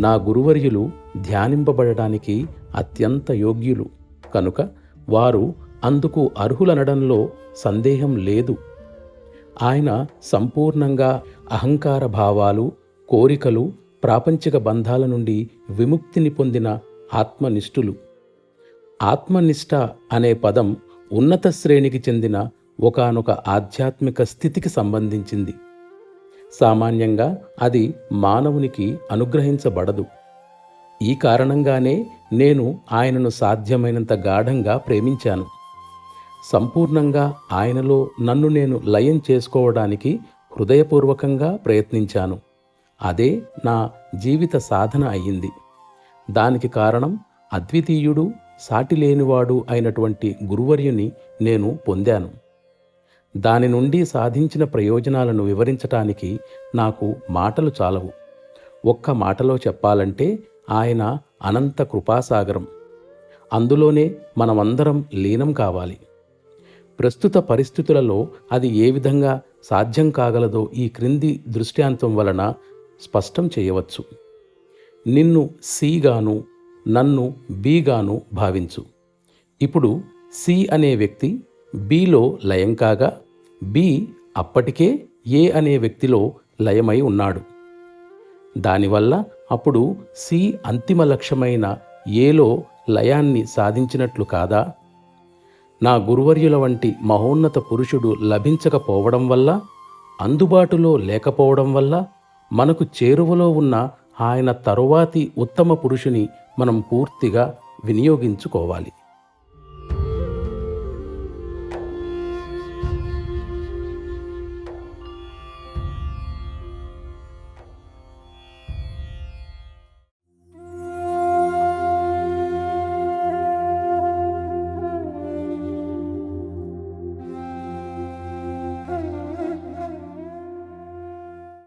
నా గురువర్యులు ధ్యానింపబడడానికి అత్యంత యోగ్యులు కనుక వారు అందుకు అర్హులనడంలో సందేహం లేదు. ఆయన సంపూర్ణంగా అహంకార భావాలు, కోరికలు, ప్రాపంచిక బంధాల నుండి విముక్తిని పొందిన ఆత్మనిష్ఠులు. ఆత్మనిష్ట అనే పదం ఉన్నత శ్రేణికి చెందిన ఒకానొక ఆధ్యాత్మిక స్థితికి సంబంధించింది. సామాన్యంగా అది మానవునికి అనుగ్రహించబడదు. ఈ కారణంగానే నేను ఆయనను సాధ్యమైనంత గాఢంగా ప్రేమించాను. సంపూర్ణంగా ఆయనలో నన్ను నేను లయం చేసుకోవడానికి హృదయపూర్వకంగా ప్రయత్నించాను. అదే నా జీవిత సాధన అయ్యింది. దానికి కారణం అద్వితీయుడు, సాటిలేనివాడు అయినటువంటి గురువర్యుని నేను పొందాను. దాని నుండి సాధించిన ప్రయోజనాలను వివరించటానికి నాకు మాటలు చాలవు. ఒక్క మాటలో చెప్పాలంటే ఆయన అనంత కృపాసాగరం. అందులోనే మనమందరం లీనం కావాలి. ప్రస్తుత పరిస్థితులలో అది ఏ విధంగా సాధ్యం కాగలదో ఈ క్రింది దృష్టాంతం వలన స్పష్టం చేయవచ్చు. నిన్ను సిగాను, నన్ను బిగాను భావించు. ఇప్పుడు సి అనే వ్యక్తి బిలో లయం కాగా బి అప్పటికే ఏ అనే వ్యక్తిలో లయమై ఉన్నాడు. దానివల్ల అప్పుడు సి అంతిమ లక్ష్యమైన ఏలో లయాన్ని సాధించినట్లు కాదా? నా గురువర్యుల వంటి మహోన్నత పురుషుడు లభించకపోవడం వల్ల, అందుబాటులో లేకపోవడం వల్ల మనకు చేరువలో ఉన్న ఆయన తరువాతి ఉత్తమ పురుషుని మనం పూర్తిగా వినియోగించుకోవాలి.